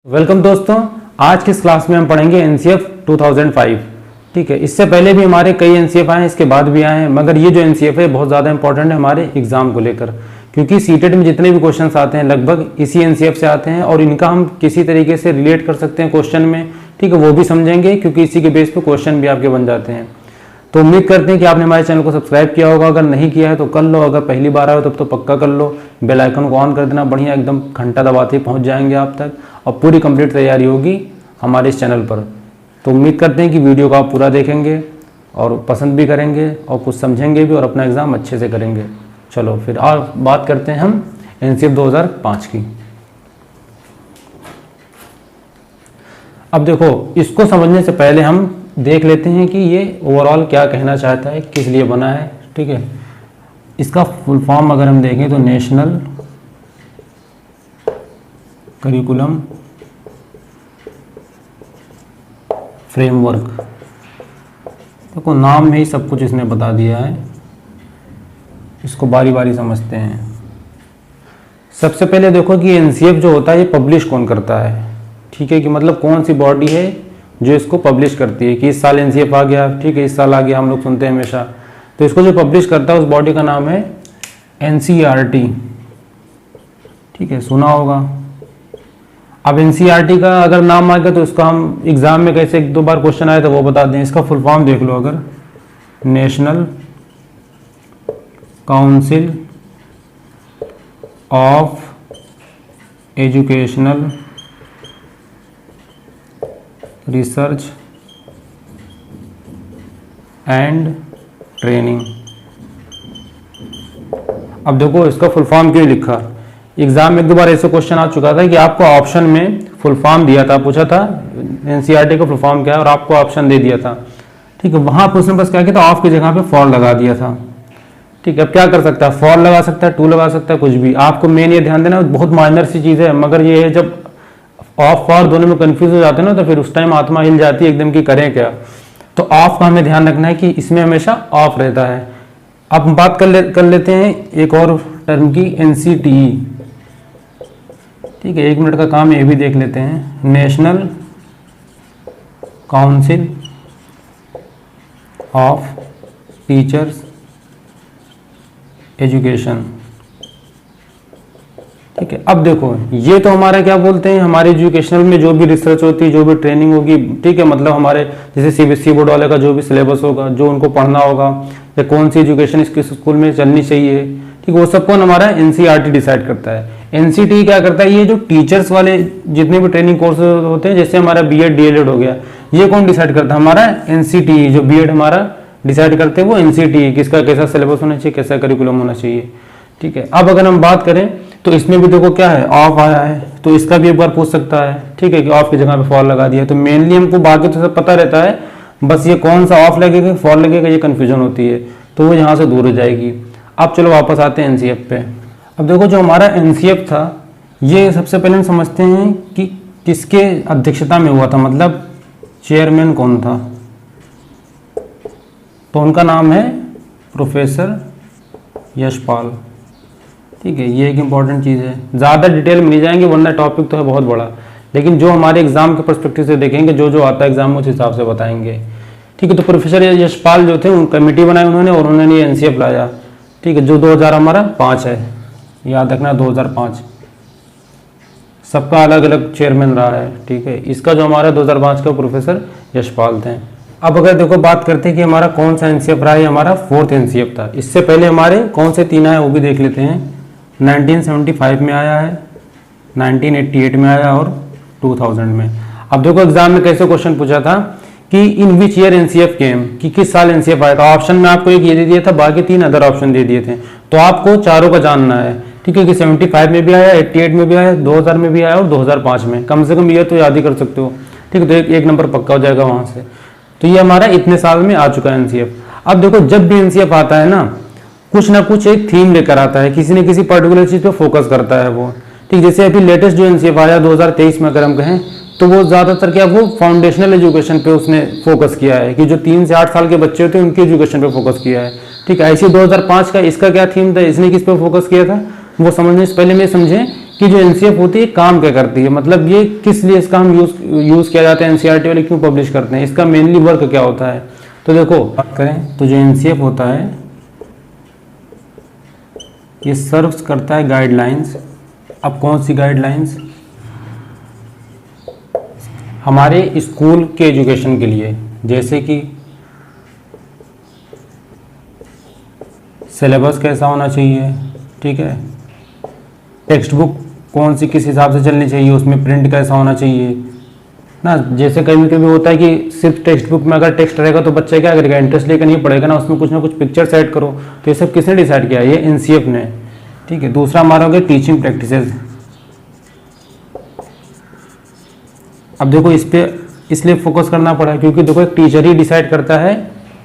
Welcome दोस्तों, आज की इस क्लास में हम पढ़ेंगे एनसीएफ 2005। ठीक है, इससे पहले भी हमारे कई एनसीएफ आए हैं, इसके बाद भी आए हैं, मगर ये जो एनसीएफ है बहुत ज़्यादा इंपॉर्टेंट है हमारे एग्जाम को लेकर, क्योंकि सीटेट में जितने भी क्वेश्चंस आते हैं लगभग इसी एनसीएफ से आते हैं और इनका हम किसी तरीके से रिलेट कर सकते हैं क्वेश्चन में। ठीक है, वो भी समझेंगे क्योंकि इसी के बेस पर क्वेश्चन भी आपके बन जाते हैं। तो उम्मीद करते हैं कि आपने हमारे चैनल को सब्सक्राइब किया होगा, अगर नहीं किया है तो कर लो, अगर पहली बार आए हो तब तो पक्का कर लो। बेल आइकन को ऑन कर देना, बढ़िया एकदम घंटा दबाते ही पहुंच जाएंगे आप तक और पूरी कंप्लीट तैयारी होगी हमारे इस चैनल पर। तो उम्मीद करते हैं कि वीडियो को आप पूरा देखेंगे और पसंद भी करेंगे और कुछ समझेंगे भी और अपना एग्ज़ाम अच्छे से करेंगे। चलो फिर और बात करते हैं हम एनसीएफ 2005 की। अब देखो, इसको समझने से पहले हम देख लेते हैं कि ये ओवरऑल क्या कहना चाहता है, किस लिए बना है। ठीक है, इसका फुल फॉर्म अगर हम देखें तो नेशनल करिकुलम फ्रेमवर्क। देखो, नाम में ही सब कुछ इसने बता दिया है, इसको बारी बारी समझते हैं। सबसे पहले देखो कि एनसीएफ जो होता है ये पब्लिश कौन करता है। ठीक है, कि मतलब कौन सी बॉडी है जो इसको पब्लिश करती है कि इस साल एनसीएफ आ गया। ठीक है, इस साल आ गया, हम लोग सुनते हैं हमेशा। तो इसको जो पब्लिश करता है उस बॉडी का नाम है एनसीईआरटी। ठीक है, सुना होगा। अब एनसीईआरटी का अगर नाम आ गया तो इसका हम एग्जाम में कैसे एक दो बार क्वेश्चन आए तो वो बता दें। इसका फुल फॉर्म देख लो, अगर national council of educational research and training. अब देखो, इसका फुल फॉर्म क्यों लिखा। एग्जाम में एक दो बार ऐसे क्वेश्चन आ चुका था कि आपको ऑप्शन में फुल फॉर्म दिया था, पूछा था एनसीईआरटी का फुल फॉर्म क्या है और आपको ऑप्शन दे दिया था। ठीक है, वहां पर उसने बस क्या किया था, ऑफ की जगह पे फॉर लगा दिया था। ठीक है, अब क्या कर सकता है, फॉर लगा सकता है, टू लगा सकता है, कुछ भी। आपको मेन ये ध्यान देना, बहुत माइनर सी चीज़ है, मगर ये है जब ऑफ फॉर दोनों में कंफ्यूज हो जाते हैं ना तो फिर उस टाइम आत्मा हिल जाती है एकदम कि करें क्या। तो ऑफ का हमें ध्यान रखना है कि इसमें हमेशा ऑफ रहता है। अब हम बात कर लेते हैं एक और टर्म की, एनसीटीई। ठीक है, एक मिनट का काम ये भी देख लेते हैं, national council of teachers education. ठीक है, अब देखो, ये तो हमारा क्या बोलते हैं, हमारे एजुकेशनल में जो भी रिसर्च होती है, जो भी ट्रेनिंग होगी, ठीक है, मतलब हमारे जैसे सीबीएसई बोर्ड वाले का जो भी सिलेबस होगा, जो उनको पढ़ना होगा, या कौन सी एजुकेशन इसके स्कूल में चलनी चाहिए, ठीक है, वो सब कौन हमारा एनसीईआरटी डिसाइड करता है। एनसीटी क्या करता है, ये जो टीचर्स वाले जितने भी ट्रेनिंग कोर्स होते हैं, जैसे हमारा बीएड डीएलएड हो गया, ये कौन डिसाइड करता है, हमारा एनसीटी। जो बीएड हमारा डिसाइड करते हैं वो एनसीटी, किसका कैसा सिलेबस होना चाहिए, कैसा करिकुलम होना चाहिए। ठीक है, अब अगर हम बात करें तो इसमें भी देखो क्या है, ऑफ आया है, तो इसका भी एक बार पूछ सकता है। ठीक है, कि ऑफ की जगह पे फॉर लगा दिया। तो मेनली हमको बाकी तो सब पता रहता है, बस ये कौन सा ऑफ लगेगा फॉर लगेगा ये कंफ्यूजन होती है, तो वो यहाँ से दूर हो जाएगी। अब चलो वापस आते हैं एनसीएफ पे। अब देखो, जो हमारा एनसीएफ था ये सबसे पहले हम समझते हैं कि किसके अध्यक्षता में हुआ था, मतलब चेयरमैन कौन था। तो उनका नाम है प्रोफेसर यशपाल। ठीक है, ये एक इंपॉर्टेंट चीज़ है, ज़्यादा डिटेल में नहीं जाएंगे वरना टॉपिक तो है बहुत बड़ा, लेकिन जो हमारे एग्जाम के पर्सपेक्टिव से देखेंगे, जो आता है एग्जाम में उस हिसाब से बताएंगे। ठीक है, तो प्रोफेसर यशपाल जो थे उन कमेटी बनाई उन्होंने और उन्होंने एनसीएफ लाया। ठीक है, जो 2005 है, याद रखना 2005, सबका अलग अलग चेयरमैन रहा है। ठीक है, इसका जो हमारा 2005 का प्रोफेसर यशपाल थे। अब अगर देखो बात करते हैं कि हमारा कौन सा एनसीएफ रहा है, हमारा 4th एनसीएफ था। इससे पहले हमारे कौन से 3 आए वो भी देख लेते हैं। 1975 में आया है, 1988 में आया और 2000 में। अब देखो एग्जाम में कैसे क्वेश्चन पूछा था कि इन विच ईयर एनसीएफ केम, कि किस साल एनसीएफ आया था। ऑप्शन में आपको एक ये दे दिया था, बाकी 3 अदर ऑप्शन दे दिए थे, तो आपको चारों का जानना है। ठीक है, कि 75 में भी आया, 88 में भी आया, 2000 में भी आया और 2005 में। कम से कम ये तो याद ही कर सकते हो। ठीक है, तो एक नंबर पक्का हो जाएगा वहां से। तो ये हमारा इतने साल में आ चुका है एनसीएफ। अब देखो, जब भी एनसीएफ आता है ना कुछ एक थीम लेकर आता है, किसी न किसी पर्टिकुलर चीज पे फोकस करता है वो। ठीक, जैसे अभी लेटेस्ट जो एनसीएफ आया 2023 में अगर हम कहें तो वो ज्यादातर क्या, वो फाउंडेशनल एजुकेशन पे उसने फोकस किया है, कि जो 3 से 8 साल के बच्चे होते हैं उनकी एजुकेशन पे फोकस किया है। ठीक है, ऐसे 2005 का इसका क्या थीम था, इसने किस पे फोकस किया था, वो समझने से पहले में समझें कि जो एनसीएफ होती है काम क्या करती है, मतलब ये किस लिए इसका हम यूज किया जाता है, एनसीईआरटी वाले क्यों पब्लिश करते हैं, इसका मेनली वर्क क्या होता है। तो देखो बात करें तो जो एनसीएफ होता है ये सर्व्स करता है गाइडलाइंस। अब कौन सी गाइडलाइंस, हमारे स्कूल के एजुकेशन के लिए, जैसे कि सिलेबस कैसा होना चाहिए, ठीक है, टेक्स्ट बुक कौन सी किस हिसाब से चलनी चाहिए, उसमें प्रिंट कैसा होना चाहिए ना। जैसे कभी कभी होता है कि सिर्फ टेक्स्ट बुक में अगर टेक्स्ट रहेगा तो बच्चा क्या करेगा, इंटरेस्ट लेकर नहीं पढ़ेगा ना, उसमें कुछ ना कुछ पिक्चर ऐड करो। तो ये सब किसने डिसाइड किया, ये एनसीएफ ने, ठीक है। दूसरा हमारा हो गया टीचिंग प्रैक्टिसेस। अब देखो इस पे इसलिए फोकस करना पड़ा क्योंकि देखो एक टीचर ही डिसाइड करता है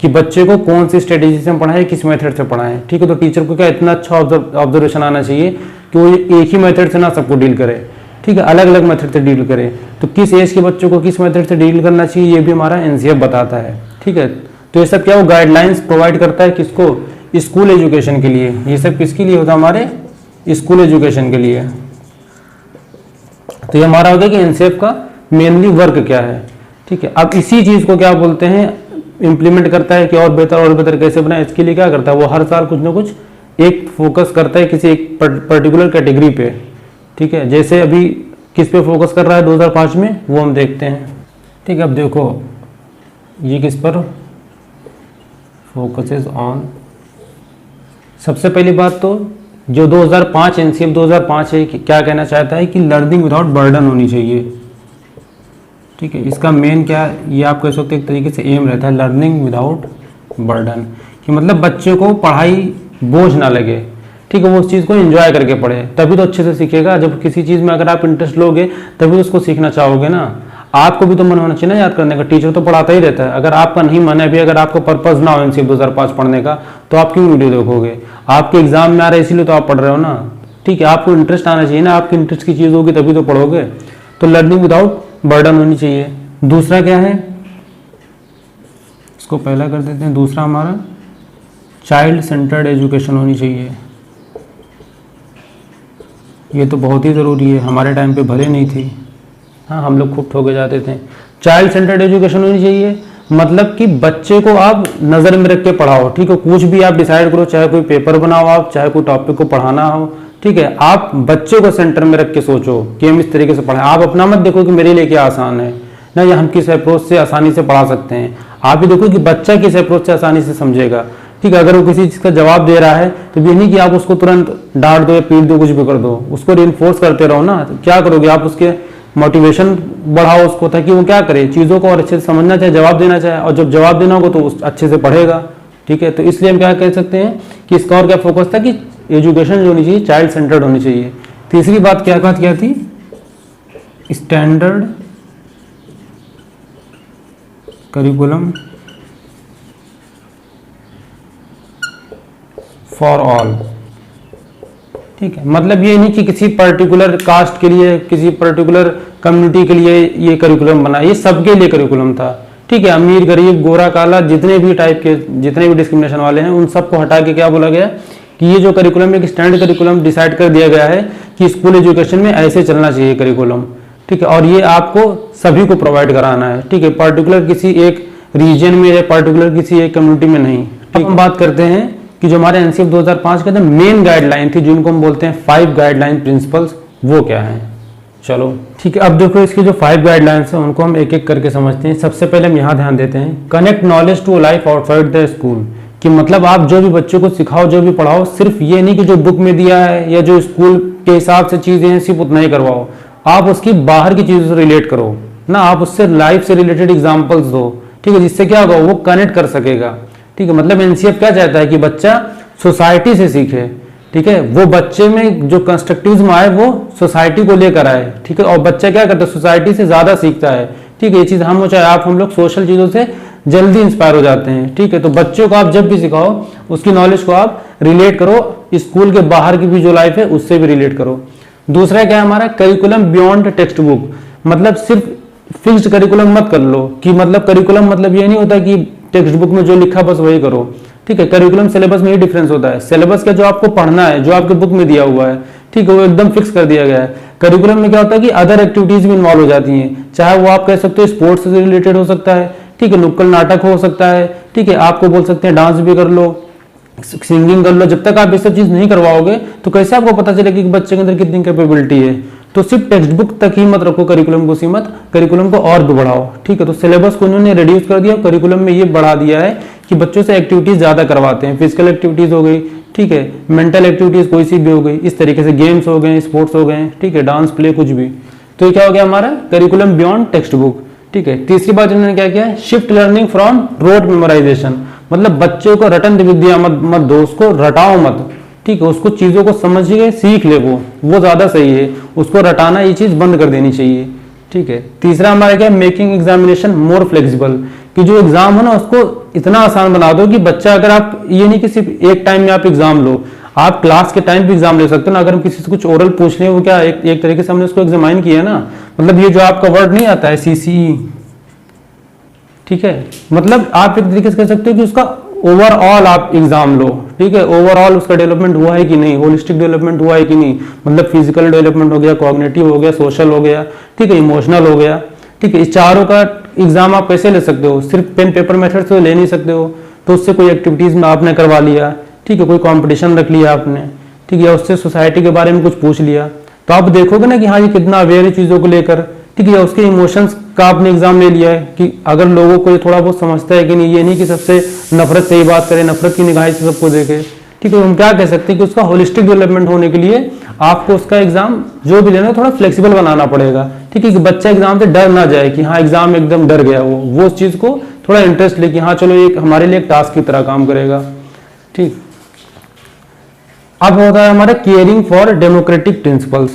कि बच्चे को कौन सी स्ट्रेटेजी से पढ़ाएं, किस मेथड से पढ़ाएं, ठीक है। तो टीचर को क्या इतना अच्छा ऑब्जर्वेशन आना चाहिए कि वो एक ही मेथड से ना सबको डील करे, ठीक है, अलग अलग मेथड से डील करे। तो किस एज के बच्चों को किस मेथड से डील करना चाहिए ये भी हमारा एनसीएफ बताता है, ठीक है। तो ये सब क्या वो गाइडलाइंस प्रोवाइड करता है किसको, स्कूल एजुकेशन के लिए। ये सब किसके लिए होता है, हमारे स्कूल एजुकेशन के लिए। तो ये हमारा हो गया कि एनसीएफ का मेनली वर्क क्या है, ठीक है। अब इसी चीज को क्या बोलते हैं, इंप्लीमेंट करता है कि और बेहतर कैसे बनाए, इसके लिए क्या करता है वो हर साल कुछ ना कुछ एक फोकस करता है किसी एक पर्टिकुलर कैटेगरी पे, ठीक है। जैसे अभी किस पे फोकस कर रहा है 2005 में वो हम देखते हैं, ठीक है। अब देखो ये किस पर फोकसेस ऑन, सबसे पहली बात तो जो 2005 एनसीएफ 2005 है क्या कहना चाहता है कि लर्निंग विदाउट बर्डन होनी चाहिए, ठीक है। इसका मेन क्या ये आप कह सकते एक तरीके से एम रहता है, लर्निंग विदाउट बर्डन, कि मतलब बच्चे को पढ़ाई बोझ ना लगे, ठीक है, वो उस चीज़ को एंजॉय करके पढ़े, तभी तो अच्छे से सीखेगा। जब किसी चीज़ में अगर आप इंटरेस्ट लोगे तभी तो उसको सीखना चाहोगे ना। आपको भी तो मन होना चाहिए ना याद करने का, टीचर तो पढ़ाता ही रहता है। अगर आपका नहीं मन है, अभी अगर आपको पर्पज ना हो एनसीएफ 2005 पढ़ने का तो आप क्यों वीडियो देखोगे, आपके एग्जाम में आ रहा है इसीलिए तो आप पढ़ रहे हो ना, ठीक है। आपको इंटरेस्ट आना चाहिए ना, आपकी इंटरेस्ट की चीज़ होगी तभी तो पढ़ोगे। तो लर्निंग विदाउट बर्डन होनी चाहिए। दूसरा क्या है, इसको पहला कर देते हैं, दूसरा हमारा चाइल्ड सेंटर्ड एजुकेशन होनी चाहिए। ये तो बहुत ही ज़रूरी है, हमारे टाइम पे भले नहीं थी, हाँ हम लोग खूब ठोके जाते थे। चाइल्ड सेंटर्ड एजुकेशन होनी चाहिए, मतलब कि बच्चे को आप नज़र में रख के पढ़ाओ, ठीक है। कुछ भी आप डिसाइड करो, चाहे कोई पेपर बनाओ आप, चाहे कोई टॉपिक को पढ़ाना हो, ठीक है, आप बच्चे को सेंटर में रख के सोचो कि हम इस तरीके से पढ़ाएं। आप अपना मत देखो कि मेरे लिए क्या आसान है ना, या हम किस अप्रोच से आसानी से पढ़ा सकते हैं। आप ही देखो कि बच्चा किस अप्रोच से आसानी से समझेगा, ठीक है। अगर वो किसी चीज़ का जवाब दे रहा है तो ये नहीं कि आप उसको तुरंत डांट दो या पीट दो, कुछ भी कर दो, उसको रिइंफोर्स करते रहो ना। तो क्या करोगे आप, उसके मोटिवेशन बढ़ाओ उसको, ताकि वो क्या करे, चीज़ों को और अच्छे से समझना चाहे, जवाब देना चाहे, और जब जवाब देना होगा तो अच्छे से पढ़ेगा, ठीक है। तो इसलिए हम क्या कह सकते हैं कि इसका और क्या फोकस था कि एजुकेशन जो होनी चाहिए चाइल्ड सेंटर्ड होनी चाहिए। तीसरी बात क्या थी, स्टैंडर्ड करिकुलम फॉर ऑल, ठीक है। मतलब ये नहीं कि किसी पर्टिकुलर कास्ट के लिए, किसी पर्टिकुलर कम्युनिटी के लिए ये करिकुलम बना, ये सबके लिए करिकुलम था, ठीक है। अमीर गरीब गोरा काला जितने भी टाइप के, जितने भी डिस्क्रिमिनेशन वाले हैं, उन सबको हटा के क्या बोला गया कि ये जो करिकुलम एक स्टैंडर्ड करिकुलम डिसाइड कर दिया गया है कि स्कूल एजुकेशन में ऐसे चलना चाहिए करिकुलम, ठीक है। और ये आपको सभी को प्रोवाइड कराना है, ठीक है, पर्टिकुलर किसी एक रीजन में या पर्टिकुलर किसी एक कम्युनिटी में नहीं, ठीक। हम बात करते हैं कि जो हमारे एनसीएफ 2005 के अंदर मेन गाइडलाइन थी, जिनको हम बोलते हैं 5 गाइडलाइन प्रिंसिपल्स, वो क्या है, चलो ठीक है। अब देखो इसकी जो 5 गाइडलाइंस हैं उनको हम एक एक करके समझते हैं। सबसे पहले हम यहाँ ध्यान देते हैं, connect knowledge to life outside the school, कि मतलब आप जो भी बच्चों को सिखाओ, जो भी पढ़ाओ, सिर्फ ये नहीं कि जो बुक में दिया है या जो स्कूल के हिसाब से चीजें हैं सिर्फ उतना ही करवाओ, आप उसकी बाहर की चीजों से रिलेट करो ना, आप उससे लाइफ से रिलेटेड एग्जाम्पल्स दो, ठीक है, जिससे क्या होगा वो कनेक्ट कर सकेगा, ठीक है। मतलब एनसीएफ क्या चाहता है कि बच्चा सोसाइटी से सीखे, ठीक है, वो बच्चे में जो कंस्ट्रक्टिविज्म आए वो सोसाइटी को लेकर आए, ठीक है। और बच्चा क्या करता है, सोसाइटी से ज्यादा सीखता है, ठीक है। ये चीज हम चाहे आप हम लोग सोशल चीजों से जल्दी इंस्पायर हो जाते हैं, ठीक है। तो बच्चों को आप जब भी सिखाओ उसकी नॉलेज को आप रिलेट करो, स्कूल के बाहर की भी जो लाइफ है उससे भी रिलेट करो। दूसरा क्या है हमारा, करिकुलम बियॉन्ड टेक्स्ट बुक, मतलब सिर्फ फिक्स्ड करिकुलम मत कर लो, कि मतलब करिकुलम मतलब ये नहीं होता कि टेक्स्ट बुक में जो लिखा बस वही करो, ठीक है। करिकुलम सिलेबस में ही डिफरेंस होता है, सिलेबस का जो आपको पढ़ना है, जो आपके बुक में दिया हुआ है, ठीक है, वो एकदम फिक्स कर दिया गया है। करिकुलम में क्या होता है कि अदर एक्टिविटीज भी इन्वॉल्व हो जाती हैं, चाहे वो आप कह सकते हो स्पोर्ट्स से रिलेटेड हो सकता है, ठीक है, नुक्कड़ नाटक हो सकता है, ठीक है, आपको बोल सकते हैं डांस भी कर लो, सिंगिंग कर लो। जब तक आप ये सब चीज नहीं करवाओगे तो कैसे आपको पता चलेगा कि बच्चे के अंदर कितनी कैपेबिलिटी है। तो सिर्फ टेक्स्ट बुक तक ही मत रखो करिकुलम को सीमित, करिकुलम को और भी बढ़ाओ, ठीक है। तो सिलेबस को उन्होंने रिड्यूस कर दिया, करिकुलम में ये बढ़ा दिया है कि बच्चों से एक्टिविटीज ज्यादा करवाते हैं, फिजिकल एक्टिविटीज हो गई, ठीक है, मेंटल एक्टिविटीज कोई सी भी हो गई, इस तरीके से गेम्स हो गए, स्पोर्ट्स हो गए, ठीक है, डांस प्ले कुछ भी। तो ये क्या हो गया हमारा करिकुलम बियॉन्ड टेक्स्ट बुक, ठीक है। तीसरी बात इन्होंने क्या किया, shift learning from rote memorisation, मतलब बच्चे को रटन विद्या मत दो, उसको रटाओ मत, ठीक है, उसको चीजों को समझ के सीख ले, वो ज्यादा सही है, उसको रटाना ये चीज बंद कर देनी चाहिए, ठीक है। तीसरा हमारा क्या, मेकिंग एग्जामिनेशन मोर फ्लेक्सिबल, कि जो एग्जाम है ना उसको इतना आसान बना दो कि बच्चा, अगर आप ये नहीं कि सिर्फ एक टाइम में आप एग्जाम लो, आप क्लास के टाइम भी एग्जाम ले सकते हो ना। अगर हम किसी से कुछ ओरल पूछ रहे हैं, वो क्या एक तरीके से हमने उसको एग्जामाइन किया ना, मतलब ये जो आपका वर्ड नहीं आता है CCE, ठीक है, मतलब आप एक तरीके से कह सकते हो कि उसका ओवरऑल आप एग्जाम लो, ठीक है, ओवरऑल उसका डेवलपमेंट हुआ है कि नहीं, होलिस्टिक डेवलपमेंट हुआ है कि नहीं, मतलब फिजिकल डेवलपमेंट हो गया, कॉग्निटिव हो गया, सोशल हो गया, ठीक है, इमोशनल हो गया, ठीक है। इस चारों का एग्जाम आप कैसे ले सकते हो, सिर्फ पेन पेपर मेथड से ले नहीं सकते हो, तो उससे कोई एक्टिविटीज में आपने करवा लिया, ठीक है, कोई कॉम्पिटिशन रख लिया आपने, ठीक है, उससे सोसाइटी के बारे में कुछ पूछ लिया, तो आप देखोगे ना कि हाँ ये कितना अवेयर है चीजों को लेकर, ठीक है। उसके इमोशंस का आपने एग्जाम ले लिया है कि अगर लोगों को ये थोड़ा बहुत समझता है कि नहीं, ये नहीं कि सबसे नफरत से ही बात करे, नफरत की निगाह से सबको देखे, ठीक है। हम क्या कह सकते हैं कि उसका होलिस्टिक डेवलपमेंट होने के लिए आपको उसका एग्जाम जो भी लेना है थोड़ा फ्लेक्सिबल बनाना पड़ेगा, ठीक है, कि बच्चा एग्जाम से डर ना जाए कि हाँ एग्जाम में एकदम डर गया, वो उस चीज को थोड़ा इंटरेस्ट ले कि हाँ चलो एक हमारे लिए एक टास्क की तरह काम करेगा, ठीक। अब होता है हमारा केयरिंग फॉर डेमोक्रेटिक प्रिंसिपल्स,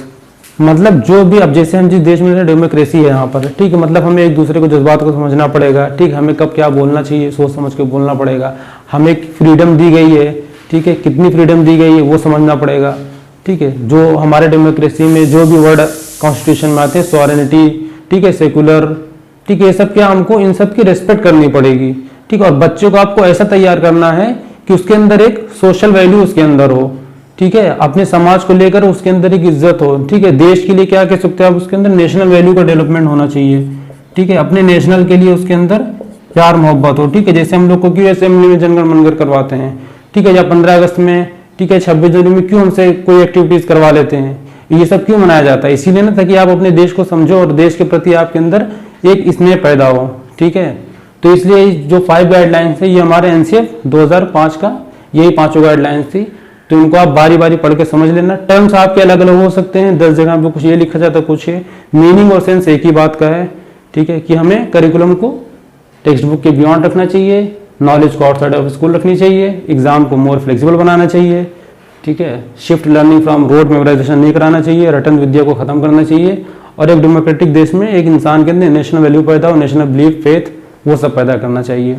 मतलब जो भी, अब जैसे हम जिस देश में डेमोक्रेसी है यहाँ पर, ठीक है, मतलब हमें एक दूसरे को जज्बात को समझना पड़ेगा, ठीक, हमें कब क्या बोलना चाहिए सोच समझ के बोलना पड़ेगा, हमें फ्रीडम दी गई है, ठीक है, कितनी फ्रीडम दी गई है वो समझना पड़ेगा, ठीक है। जो हमारे डेमोक्रेसी में जो भी वर्ड कॉन्स्टिट्यूशन में आते हैं, सॉवरेनिटी, ठीक है, सेकुलर, ठीक है, ये सब क्या हमको इन सब की रेस्पेक्ट करनी पड़ेगी, ठीक। और बच्चों को आपको ऐसा तैयार करना है कि उसके अंदर एक सोशल वैल्यू उसके अंदर हो, ठीक है, अपने समाज को लेकर उसके अंदर एक इज्जत हो, ठीक है, देश के लिए क्या कह सकते हैं आप, उसके अंदर नेशनल वैल्यू का डेवलपमेंट होना चाहिए, ठीक है, अपने नेशनल के लिए उसके अंदर प्यार मोहब्बत हो, ठीक है। जैसे हम लोग को क्यों असेंबली में जनगण मनगढ़ करवाते हैं, ठीक है, या 15 अगस्त में, ठीक है, 26 जनवरी में क्यों हमसे कोई एक्टिविटीज करवा लेते हैं, ये सब क्यों मनाया जाता है, इसीलिए ना, ताकि आप अपने देश को समझो और देश के प्रति आपके अंदर एक स्नेह पैदा हो, ठीक है। तो इसलिए जो 5 गाइडलाइंस है ये हमारे NCF 2005 का यही 5 गाइडलाइंस थी, तो इनको आप बारी बारी पढ़ के समझ लेना। टर्म्स आपके अलग अलग हो सकते हैं, 10 जगह पे कुछ ये लिखा जाता है, कुछ है, मीनिंग और सेंस एक ही बात का है, ठीक है, कि हमें करिकुलम को टेक्स्ट बुक के बियॉन्ड रखना चाहिए, नॉलेज को आउटसाइड ऑफ स्कूल रखनी चाहिए, एग्जाम को मोर फ्लेक्सिबल बनाना चाहिए, ठीक है, shift learning from road memorisation नहीं कराना चाहिए, रटन विद्या को खत्म करना चाहिए, और एक डेमोक्रेटिक देश में एक इंसान के अंदर नेशनल वैल्यू पैदा हो, नेशनल बिलीफ, फेथ, वो सब पैदा करना चाहिए,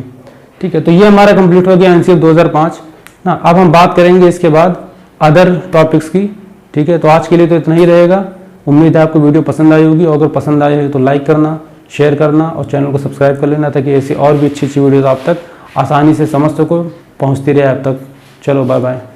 ठीक है। तो ये हमारा कंप्लीट हो गया NCF 2005 ना। अब हम बात करेंगे इसके बाद अदर टॉपिक्स की, ठीक है। तो आज के लिए तो इतना ही रहेगा, उम्मीद है आपको वीडियो पसंद आई होगी, और अगर पसंद आई हो तो लाइक करना, शेयर करना और चैनल को सब्सक्राइब कर लेना, ताकि ऐसी और भी अच्छी अच्छी वीडियोस आप तक आसानी से समझ सको, पहुंचती रहे आप तक। चलो बाय बाय।